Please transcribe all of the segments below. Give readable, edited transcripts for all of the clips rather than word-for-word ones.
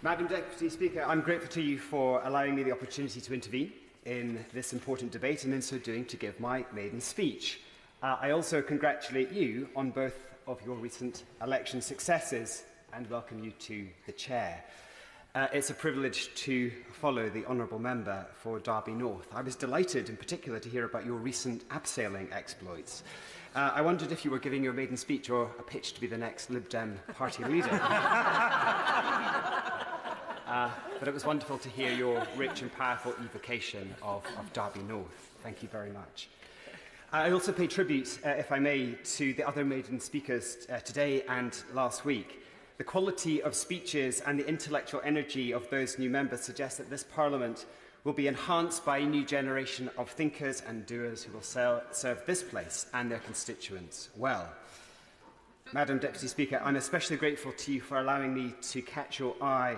Madam Deputy Speaker, I'm grateful to you for allowing me the opportunity to intervene in this important debate and in so doing to give my maiden speech. I also congratulate you on both of your recent election successes and welcome you to the chair. It's a privilege to follow the honourable member for Derby North. I was delighted in particular to hear about your recent abseiling exploits. I wondered if you were giving your maiden speech or a pitch to be the next Lib Dem party leader. But it was wonderful to hear your rich and powerful evocation of Derby North. Thank you very much. I also pay tribute, if I may, to the other maiden speakers today and last week. The quality of speeches and the intellectual energy of those new members suggests that this Parliament will be enhanced by a new generation of thinkers and doers who will serve this place and their constituents well. Madam Deputy Speaker, I'm especially grateful to you for allowing me to catch your eye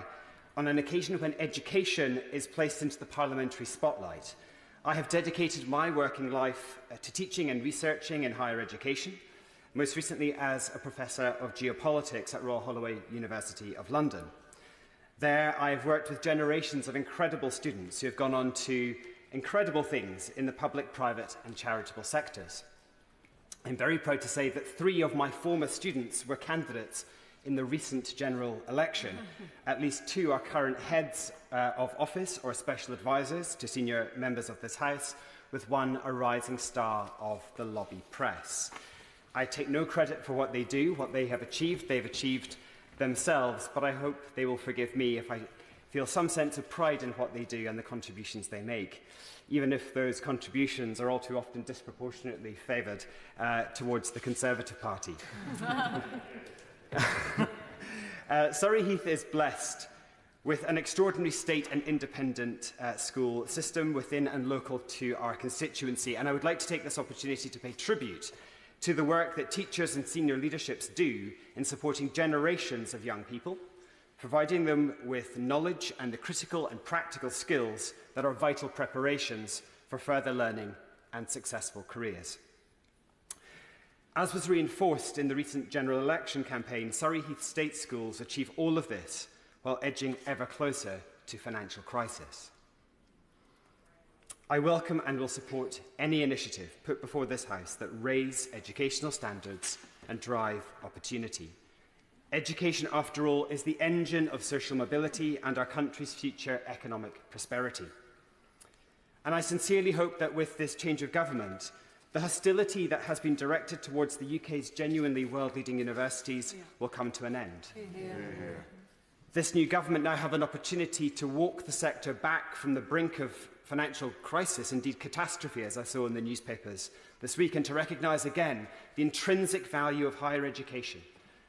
on an occasion when education is placed into the parliamentary spotlight. I have dedicated my working life to teaching and researching in higher education, most recently as a Professor of Geopolitics at Royal Holloway University of London. There, I have worked with generations of incredible students who have gone on to incredible things in the public, private and charitable sectors. I'm very proud to say that 3 of my former students were candidates in the recent general election. At least 2 are current heads of office or special advisors to senior members of this House, with 1 a rising star of the lobby press. I take no credit for what they do, what they have achieved. They've achieved themselves, but I hope they will forgive me if I feel some sense of pride in what they do and the contributions they make, even if those contributions are all too often disproportionately favoured towards the Conservative Party. Surrey Heath is blessed with an extraordinary state and independent school system within and local to our constituency, and I would like to take this opportunity to pay tribute to the work that teachers and senior leaderships do in supporting generations of young people, providing them with knowledge and the critical and practical skills that are vital preparations for further learning and successful careers. As was reinforced in the recent general election campaign, Surrey Heath State Schools achieve all of this while edging ever closer to financial crisis. I welcome and will support any initiative put before this House that raise educational standards and drive opportunity. Education, after all, is the engine of social mobility and our country's future economic prosperity. And I sincerely hope that with this change of government, the hostility that has been directed towards the UK's genuinely world-leading universities will come to an end. This new government now have an opportunity to walk the sector back from the brink of financial crisis, indeed catastrophe, as I saw in the newspapers this week, and to recognise again the intrinsic value of higher education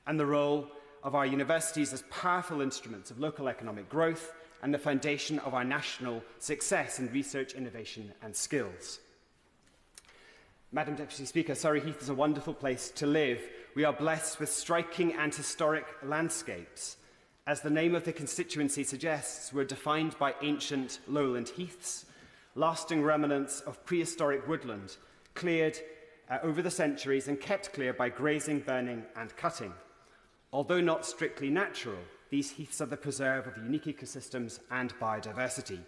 and the role of our universities as powerful instruments of local economic growth and the foundation of our national success in research, innovation and skills. Madam Deputy Speaker, Surrey Heath is a wonderful place to live. We are blessed with striking and historic landscapes. As the name of the constituency suggests, we're defined by ancient lowland heaths, lasting remnants of prehistoric woodland, cleared over the centuries and kept clear by grazing, burning and cutting. Although not strictly natural, these heaths are the preserve of unique ecosystems and biodiversity.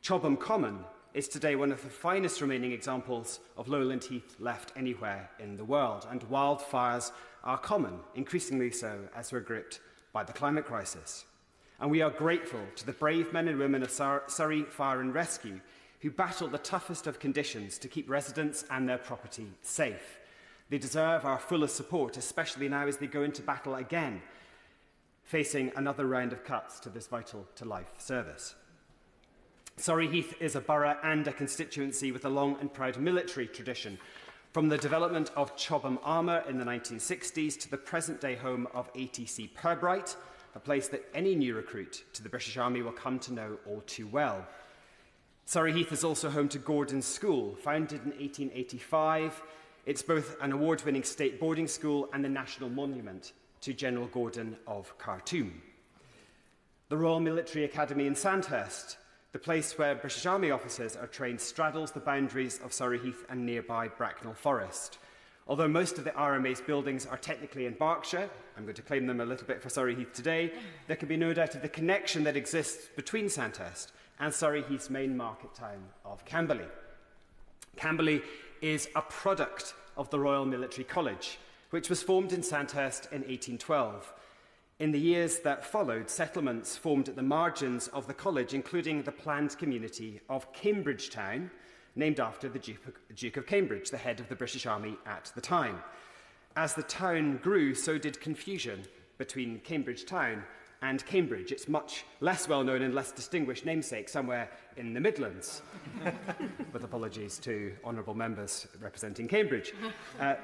Chobham Common is today one of the finest remaining examples of lowland heath left anywhere in the world, and wildfires are common, increasingly so as we're gripped by the climate crisis. And we are grateful to the brave men and women of Surrey Fire and Rescue who battled the toughest of conditions to keep residents and their property safe. They deserve our fullest support, especially now as they go into battle again, facing another round of cuts to this vital-to-life service. Surrey Heath is a borough and a constituency with a long and proud military tradition, from the development of Chobham Armour in the 1960s to the present-day home of ATC Pirbright, a place that any new recruit to the British Army will come to know all too well. Surrey Heath is also home to Gordon School, founded in 1885. It's both an award-winning state boarding school and a national monument to General Gordon of Khartoum. The Royal Military Academy in Sandhurst, the place where British Army officers are trained, straddles the boundaries of Surrey Heath and nearby Bracknell Forest. Although most of the RMA's buildings are technically in Berkshire, I'm going to claim them a little bit for Surrey Heath today, there can be no doubt of the connection that exists between Sandhurst and Surrey Heath's main market town of Camberley. Camberley is a product of the Royal Military College, which was formed in Sandhurst in 1812. In the years that followed, settlements formed at the margins of the college, including the planned community of Cambridge Town, named after the Duke of Cambridge, the head of the British Army at the time. As the town grew, so did confusion between Cambridge Town and Cambridge, its much less well-known and less distinguished namesake somewhere in the Midlands, with apologies to honourable members representing Cambridge.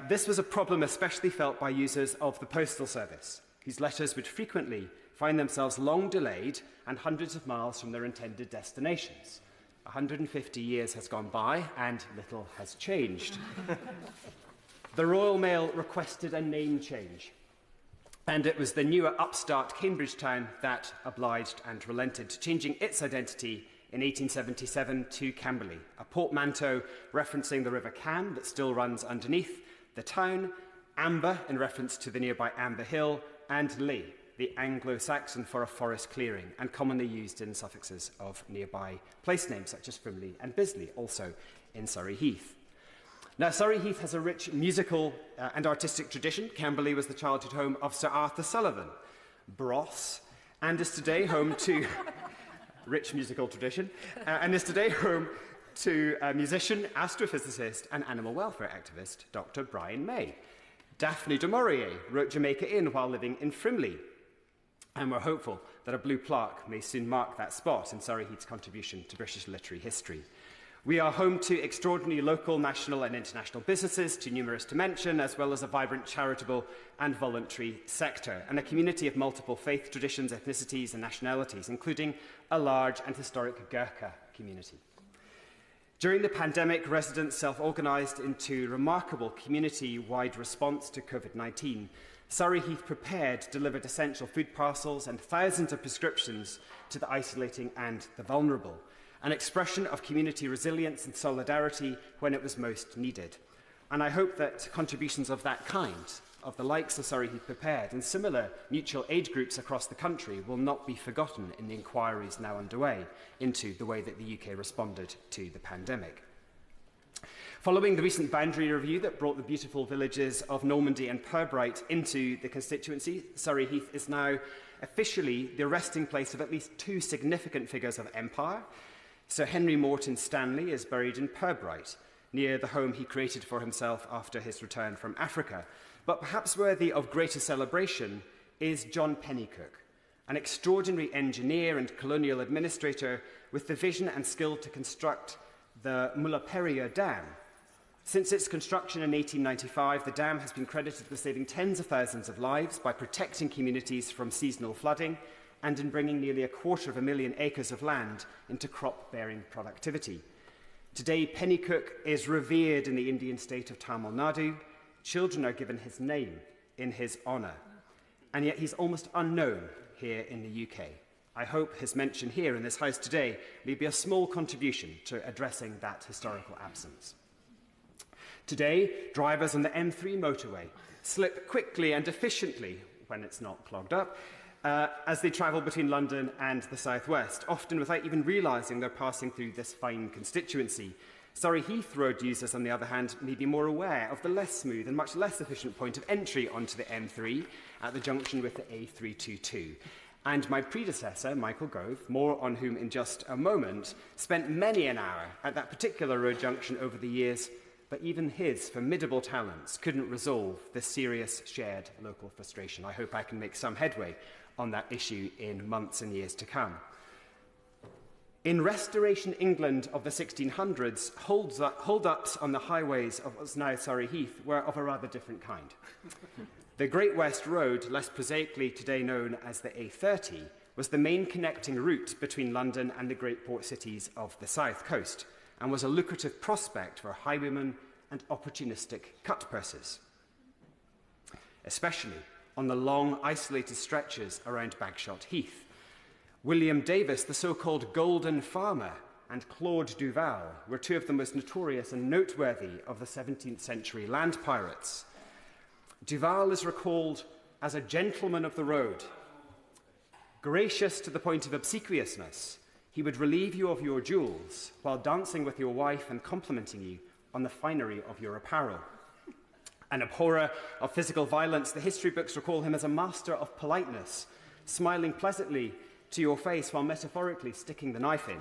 This was a problem especially felt by users of the postal service, whose letters would frequently find themselves long delayed and hundreds of miles from their intended destinations. 150 years has gone by and little has changed. The Royal Mail requested a name change, and it was the newer upstart Cambridge Town that obliged and relented, changing its identity in 1877 to Camberley, a portmanteau referencing the River Cam that still runs underneath the town, Amber in reference to the nearby Amber Hill, and Lee, the Anglo-Saxon for a forest clearing, and commonly used in suffixes of nearby place names such as Frimley and Bisley, also in Surrey Heath. Now, Surrey Heath has a rich musical and artistic tradition. Camberley was the childhood home of Sir Arthur Sullivan, Bros, and is today home to rich musical tradition, and is today home to musician, astrophysicist, and animal welfare activist Dr. Brian May. Daphne du Maurier wrote Jamaica Inn while living in Frimley, and we're hopeful that a blue plaque may soon mark that spot in Surrey Heath's contribution to British literary history. We are home to extraordinary local, national and international businesses, too numerous to mention, as well as a vibrant charitable and voluntary sector, and a community of multiple faith traditions, ethnicities and nationalities, including a large and historic Gurkha community. During the pandemic, residents self-organised into remarkable community-wide response to COVID-19. Surrey Heath Prepared delivered essential food parcels and thousands of prescriptions to the isolating and the vulnerable, an expression of community resilience and solidarity when it was most needed. And I hope that contributions of that kind, of the likes of Surrey Heath Prepared and similar mutual aid groups across the country, will not be forgotten in the inquiries now underway into the way that the UK responded to the pandemic. Following the recent boundary review that brought the beautiful villages of Normandy and Purbright into the constituency, Surrey Heath is now officially the resting place of at least two significant figures of empire. Sir Henry Morton Stanley is buried in Purbright, near the home he created for himself after his return from Africa. But perhaps worthy of greater celebration is John Pennycook, an extraordinary engineer and colonial administrator with the vision and skill to construct the Mullaperia Dam. Since its construction in 1895, the dam has been credited with saving tens of thousands of lives by protecting communities from seasonal flooding and in bringing nearly 250,000 acres of land into crop-bearing productivity. Today, Pennycook is revered in the Indian state of Tamil Nadu. Children are given his name in his honour, and yet he's almost unknown here in the UK. I hope his mention here in this House today may be a small contribution to addressing that historical absence. Today, drivers on the M3 motorway slip quickly and efficiently, when it's not clogged up, as they travel between London and the southwest, often without even realising they're passing through this fine constituency. Surrey Heath road users, on the other hand, may be more aware of the less smooth and much less efficient point of entry onto the M3 at the junction with the A322. And my predecessor, Michael Gove, more on whom in just a moment, spent many an hour at that particular road junction over the years, but even his formidable talents couldn't resolve this serious shared local frustration. I hope I can make some headway on that issue in months and years to come. In Restoration England of the 1600s, hold-ups on the highways of what's now Surrey Heath were of a rather different kind. The Great West Road, less prosaically today known as the A30, was the main connecting route between London and the great port cities of the south coast, and was a lucrative prospect for highwaymen and opportunistic cut-pursers, especially on the long, isolated stretches around Bagshot Heath. William Davis, the so-called Golden Farmer, and Claude Duval were two of the most notorious and noteworthy of the 17th century land pirates. Duval is recalled as a gentleman of the road. Gracious to the point of obsequiousness, he would relieve you of your jewels while dancing with your wife and complimenting you on the finery of your apparel. An abhorrer of physical violence, the history books recall him as a master of politeness, smiling pleasantly to your face while metaphorically sticking the knife in.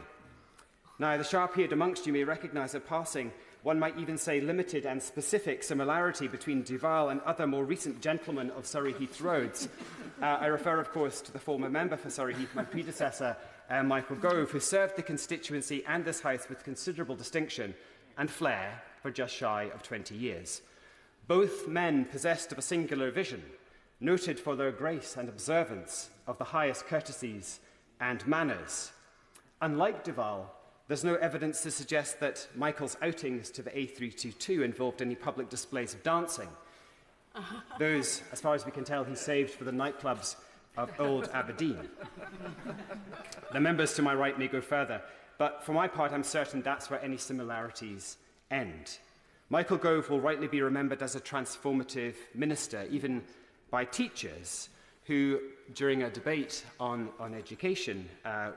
Now, the sharp-eared amongst you may recognise at passing, one might even say limited and specific similarity between Duval and other more recent gentlemen of Surrey Heath roads. I refer, of course, to the former member for Surrey Heath, my predecessor, Michael Gove, who served the constituency and this house with considerable distinction and flair for just shy of 20 years. Both men possessed of a singular vision, noted for their grace and observance of the highest courtesies and manners. Unlike Duval, there's no evidence to suggest that Michael's outings to the A322 involved any public displays of dancing. Those, as far as we can tell, he saved for the nightclubs of Old Aberdeen. The members to my right may go further, but for my part, I'm certain that's where any similarities end. Michael Gove will rightly be remembered as a transformative minister, even by teachers who, during a debate on education,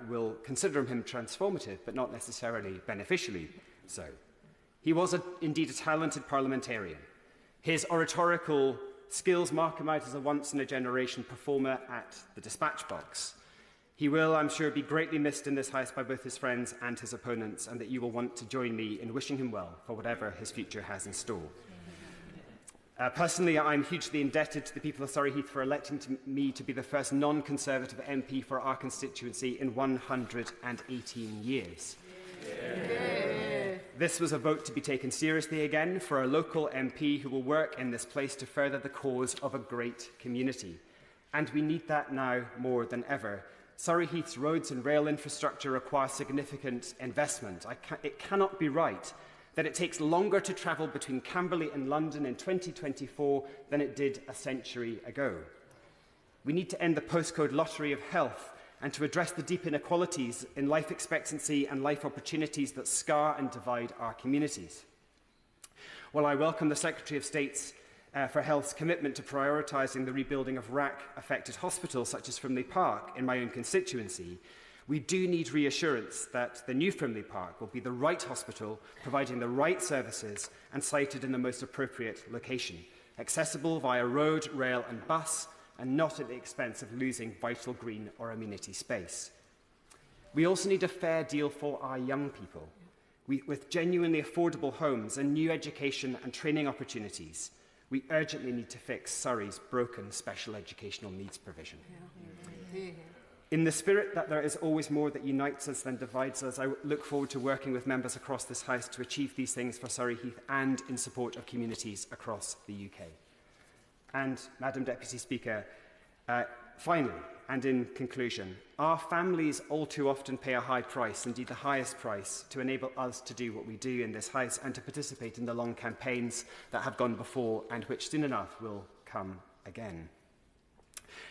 will consider him transformative, but not necessarily beneficially so. He was indeed a talented parliamentarian. His oratorical skills mark him out as a once-in-a-generation performer at the dispatch box. He will, I'm sure, be greatly missed in this House by both his friends and his opponents, and that you will want to join me in wishing him well for whatever his future has in store. Personally, I'm hugely indebted to the people of Surrey Heath for electing me to be the first non-Conservative MP for our constituency in 118 years. Yeah. This was a vote to be taken seriously again for a local MP who will work in this place to further the cause of a great community. And we need that now more than ever. Surrey Heath's roads and rail infrastructure require significant investment. It cannot be right that it takes longer to travel between Camberley and London in 2024 than it did a century ago. We need to end the postcode lottery of health and to address the deep inequalities in life expectancy and life opportunities that scar and divide our communities. While I welcome the Secretary of State's for Health's commitment to prioritising the rebuilding of RAC-affected hospitals such as Frimley Park in my own constituency, we do need reassurance that the new Frimley Park will be the right hospital, providing the right services and sited in the most appropriate location, accessible via road, rail and bus, and not at the expense of losing vital green or amenity space. We also need a fair deal for our young people, with genuinely affordable homes and new education and training opportunities. We urgently need to fix Surrey's broken special educational needs provision. In the spirit that there is always more that unites us than divides us, I look forward to working with members across this House to achieve these things for Surrey Heath and in support of communities across the UK. And, Madam Deputy Speaker, finally, and in conclusion, our families all too often pay a high price, indeed the highest price, to enable us to do what we do in this House and to participate in the long campaigns that have gone before and which soon enough will come again.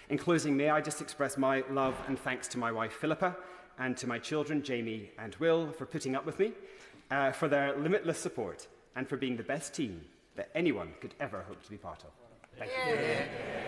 In closing, may I just express my love and thanks to my wife Philippa and to my children Jamie and Will for putting up with me, for their limitless support and for being the best team that anyone could ever hope to be part of. Thank you.